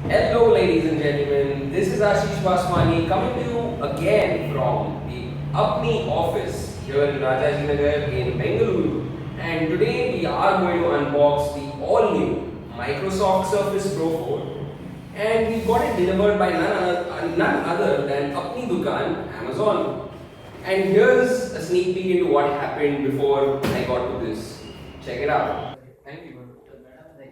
Hello, ladies and gentlemen. This is Ashish coming to you again from the Apni office here in Rajajinagar in Bengaluru. And today we are going to unbox the all-new Microsoft Surface Pro 4. And we got it delivered by none other than Apni Dukan, Amazon. And here's a sneak peek into what happened before I got to this. Check it out. Thank you.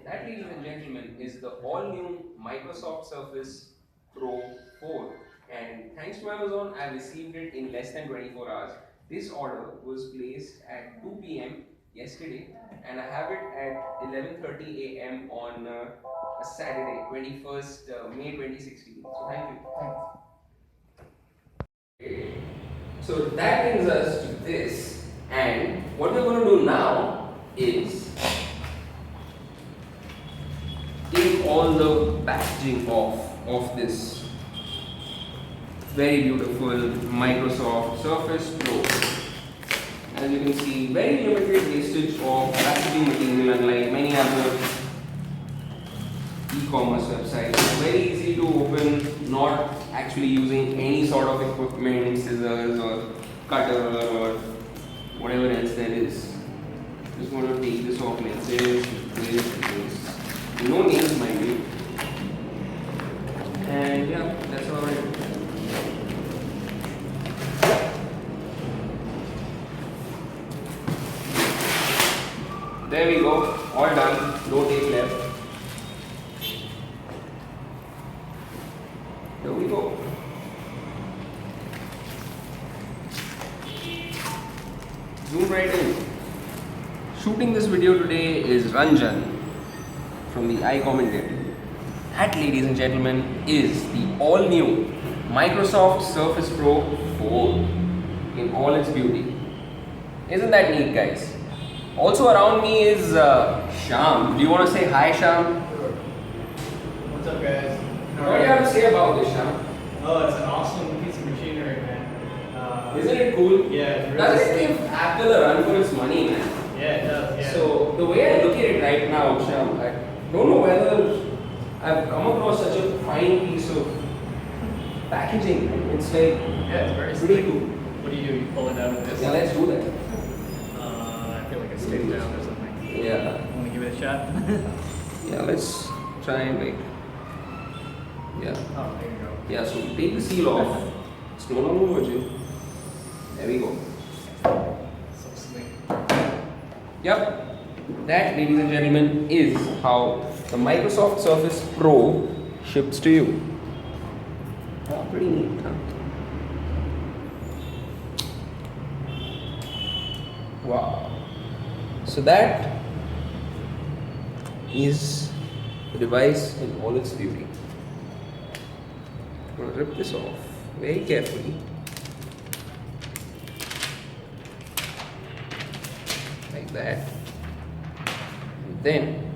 That, ladies and gentlemen, is the all-new Microsoft Surface Pro 4. And thanks to Amazon, I received it in less than 24 hours. This order was placed at 2 p.m. yesterday, and I have it at 11:30 a.m. on a Saturday, 21st May 2016. So thank you. So that brings us to this, and what we're going to do now is take all the packaging off of this very beautiful Microsoft Surface Pro. As you can see, very limited wastage of packaging material unlike many other e-commerce websites. It's very easy to open, not actually using any sort of equipment, scissors or cutter or whatever else there is. Just going to take this off like this. No nails, mind you. And yeah, that's all right. There we go, all done, no tape left. Here we go. Zoom right in. Shooting this video today is Ranjan from the iCommentator. That, ladies and gentlemen, is the all-new Microsoft Surface Pro 4 in all its beauty. Isn't that neat, guys? Also around me is Sham. Do you want to say hi, Sham? Sure. What's up, guys? What do you have to say about this, Sham? Oh, it's an awesome piece of machinery, man. Isn't it cool? Yeah, it's really Doesn't it give Apple a run for its money, man? Yeah, it does. Yeah. So the way I look at it right now, Sham, I don't know whether I've come across such a fine piece of packaging. It's like yeah, it's very pretty slick. cool. What do? You pull it out of this? Yeah, let's do that. I feel like it's stayed down or something. Yeah. Want to give it a shot? Yeah, let's try and like. Yeah. Oh, there you go. Yeah, so take the seal off. It's no longer virgin. There we go. So slick. Yep. That, ladies and gentlemen, is how the Microsoft Surface Pro ships to you. Oh, pretty neat, huh? Wow. So that is the device in all its beauty. I'm going to rip this off very carefully. Like that. And then,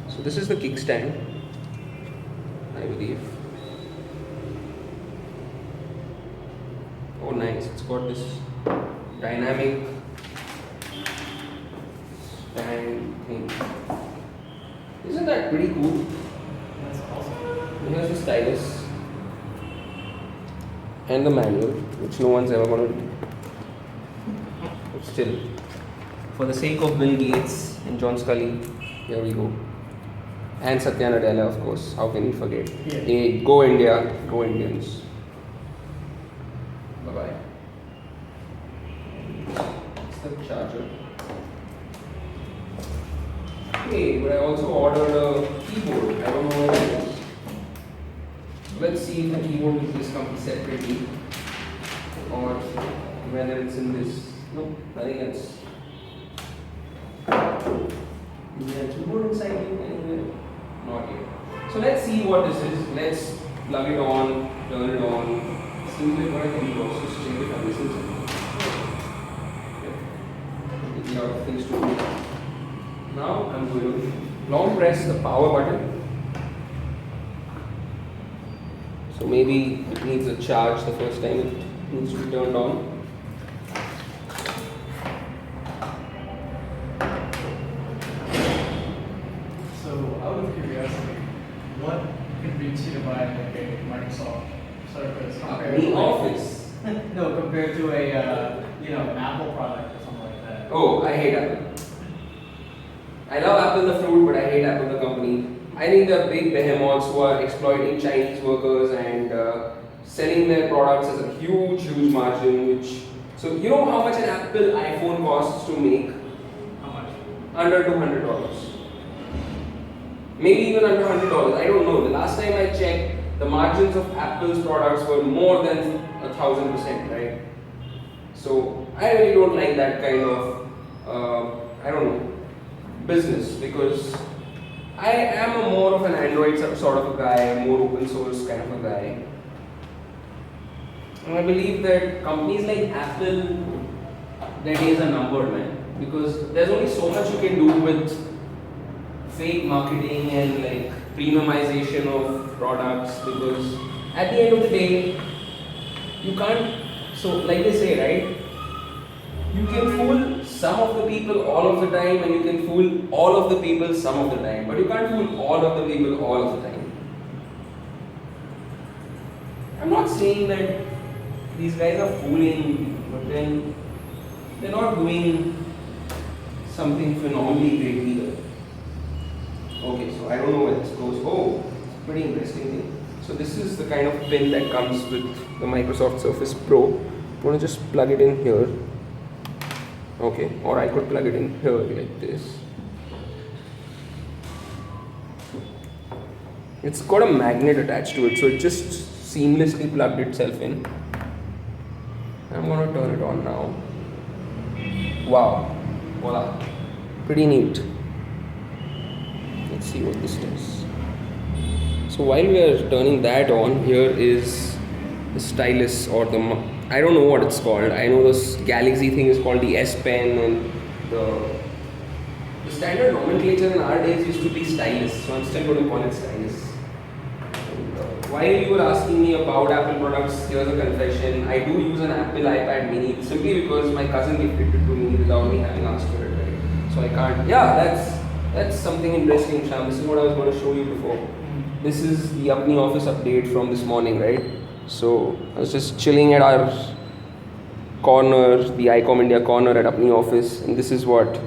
so this is the kickstand, I believe. Oh, nice. It's got this dynamic stand thing. Isn't that pretty cool? That's awesome. Here's the stylus and the manual, which no one's ever going to do. But still, for the sake of Bill Gates and John Scully, here we go. And Satya Nadella, of course. How can we forget? Yeah. Hey, go India, go Indians. Bye bye. It's the charger. Hey, but I also ordered a keyboard. I don't know what it is. Let's see if the keyboard will just come separately or whether it's in this. No, nothing else. Is there a keyboard inside you anywhere? Not yet. So let's see what this is. Let's plug it on, turn it on. Seems like what I can do also check if I'm missing something. Maybe a lot of things to do. Now I'm going to long press the power button. So maybe it needs a charge the first time it needs to be turned on. So So, out of curiosity, what could be cheated by like a Microsoft Surface compared The to office. no, compared to a an Apple product or something like that? Oh, I hate Apple. I love Apple the fruit, but I hate Apple the company. I think they're big behemoths who are exploiting Chinese workers and selling their products as a huge, huge margin. So you know how much an Apple iPhone costs to make? How much? Under $200. Maybe even under $100. I don't know. The last time I checked, the margins of Apple's products were more than 1,000%, right? So I really don't like that kind of, I don't know, business, because I am a more of an Android sort of a guy, more open source kind of a guy. And I believe that companies like Apple, their days are numbered, man. Because there's only so much you can do with fake marketing and like premiumization of products. Because at the end of the day, you can't. So, like they say, right? You can fool some of the people all of the time, and you can fool all of the people some of the time, but you can't fool all of the people all of the time. I'm not saying that these guys are fooling people, but then they're not doing something phenomenally great either. Okay, so I don't know where this goes. Oh, pretty interesting thing. So this is the kind of pin that comes with the Microsoft Surface Pro. I'm going to just plug it in here. Okay, or I could plug it in here like this. It's got a magnet attached to it, so it just seamlessly plugged itself in. I'm gonna turn it on now. Wow, voila, pretty neat. Let's see what this does. So while we are turning that on, here is the stylus or I don't know what it's called. I know this Galaxy thing is called the S Pen, and the standard nomenclature in our days used to be stylus. So I'm still going to call it stylus. And, while you were asking me about Apple products, here's a confession. I do use an Apple iPad Mini simply because my cousin gifted it to me without me having asked for it. Right? So I can't. Yeah, that's something interesting, Sham. This is what I was going to show you before. This is the Apni office update from this morning, right? So I was just chilling at our corner, the ICOM India corner at Apni office, and this is what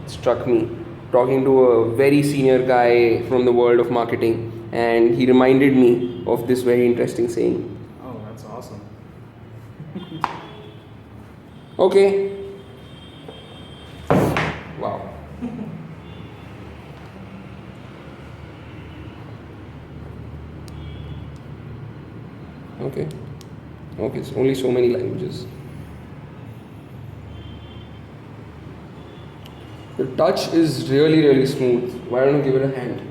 struck me. Talking to a very senior guy from the world of marketing, and he reminded me of this very interesting saying. Oh, that's awesome. Okay. Wow. Okay. Okay, it's only so many languages. The touch is really, really smooth. Why don't you give it a hand?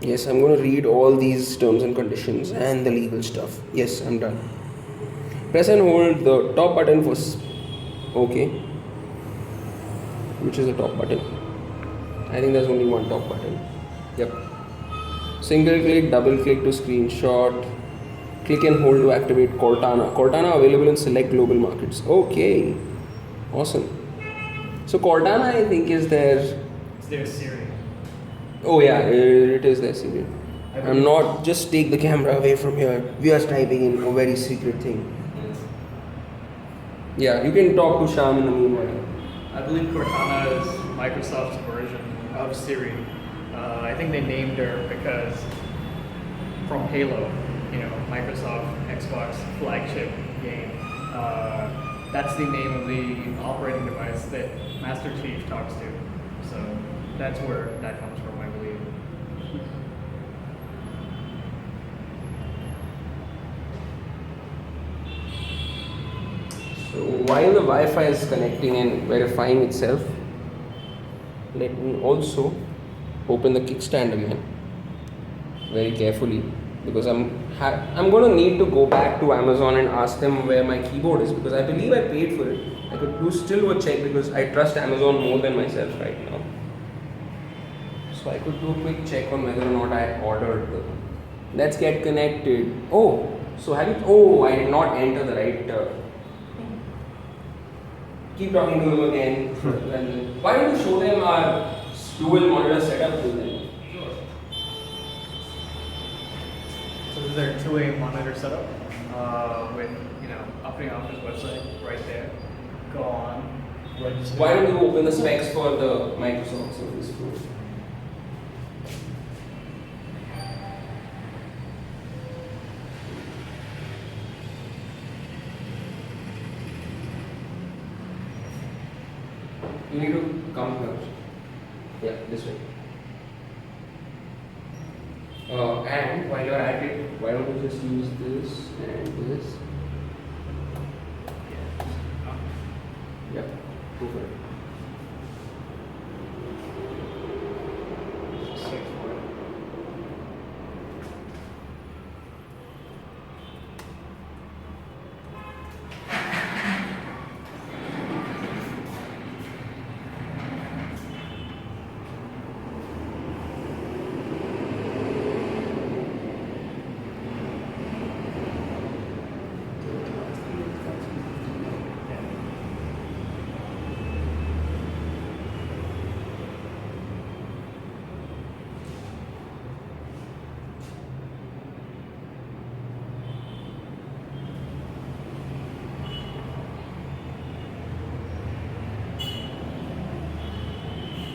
Yes, I'm going to read all these terms and conditions and the legal stuff. Yes, I'm done. Press and hold the top button for okay. Which is the top button? I think there's only one top button. Yep. Single click, double click to screenshot. Click and hold to activate Cortana. Cortana available in select global markets. Okay. Awesome. So Cortana, I think, is their. It's their Siri. Oh yeah, it is their secret. I'm not. Just take the camera away from here. We are typing in a very secret thing. Yeah, you can talk to Sham in the meanwhile. I believe Cortana is Microsoft's version of Siri. I think they named her because from Halo, Microsoft Xbox flagship game. That's the name of the operating device that Master Chief talks to. So that's where that comes from, I believe. So while the Wi-Fi is connecting and verifying itself, let me also open the kickstand again very carefully because I'm going to need to go back to Amazon and ask them where my keyboard is because I believe I paid for it. I could do still a check because I trust Amazon more than myself right now. So I could do a quick check on whether or not I ordered the. Let's get connected. Oh, so have you? Oh, I did not enter the right. Keep talking to them again. Why don't you show them our dual monitor setup to them? So this is their two-way monitor setup with Upping Office website right there. Go on, register. Why don't you open the specs for the Microsoft Surface Pro? You need to come here. Yeah, this way. And while you're at it, why don't you just use this and this? Yeah, go for it.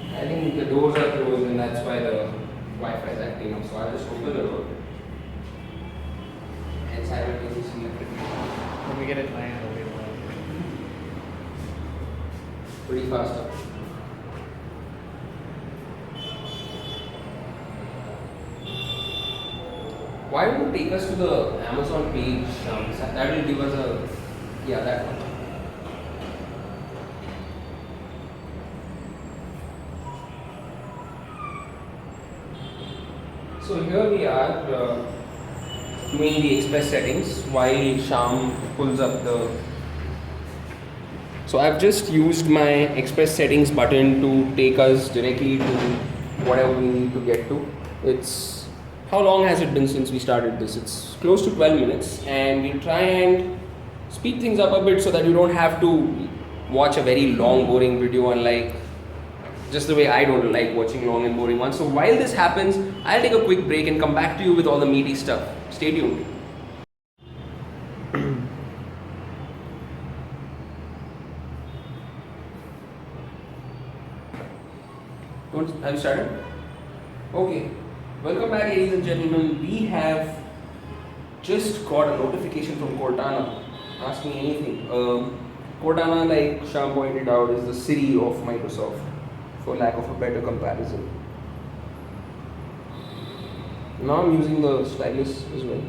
I think the doors are closed and that's why the Wi-Fi is acting up. So I'll just open the door and simultaneously When we get it land, it'll be alone. pretty fast up. Why don't you take us to the Amazon page? That will give us a that one. So here we are doing the express settings while Sham pulls up the. So I've just used my express settings button to take us directly to whatever we need to get to. It's how long has it been since we started this? It's close to 12 minutes, and we'll try and speed things up a bit so that you don't have to watch a very long, boring video, unlike just the way I don't like watching long and boring ones. So while this happens, I'll take a quick break and come back to you with all the meaty stuff. Stay tuned. Have you started? Okay. Welcome back, ladies and gentlemen. We have just got a notification from Cortana asking anything. Cortana, like Sham pointed out, is the Siri of Microsoft, for lack of a better comparison. Now I'm using the stylus as well.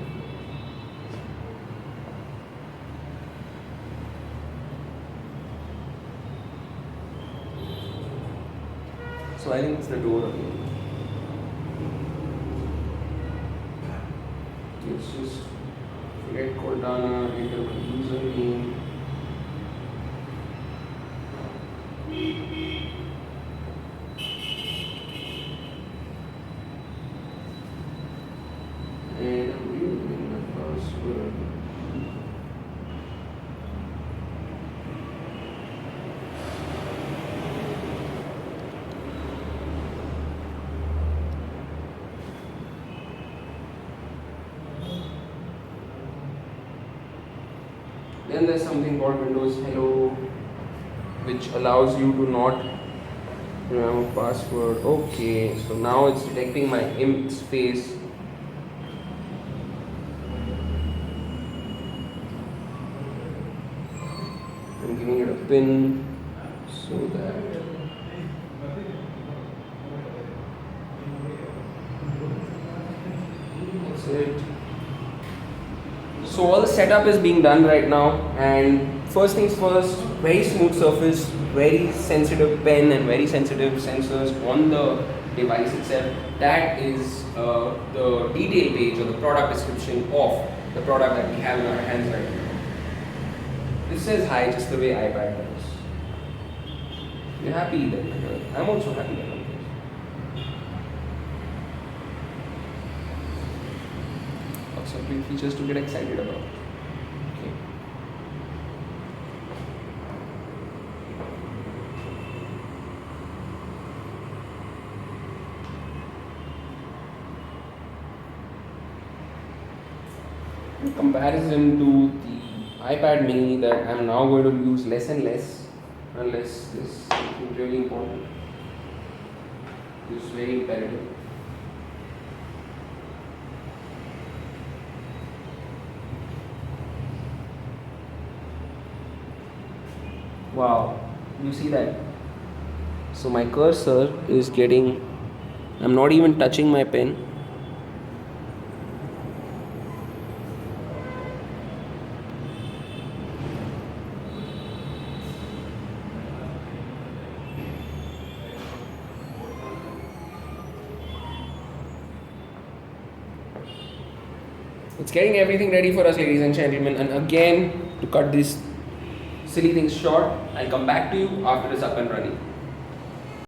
So I think it's the door again. Let's just forget Cortana, enter my username. And I'm using my password. Then there's something called Windows Hello, which allows you to not remember password. Okay, so now it's detecting my imp's face. I'm giving it a pin so that that's it. So all the setup is being done right now, and first things first, very smooth surface, very sensitive pen and very sensitive sensors on the device itself. That is the detail page or the product description of the product that we have in our hands right now. This says hi just the way iPad does. You're happy that I'm also happy that I'm this. Lots of great features to get excited about. Okay. In comparison to the iPad mini that I'm now going to use less and less unless this is something really important. This is very imperative. Wow, you see that? So my cursor is getting, I'm not even touching my pen. It's getting everything ready for us, ladies and gentlemen. And again, to cut these silly things short, I'll come back to you after it's up and running.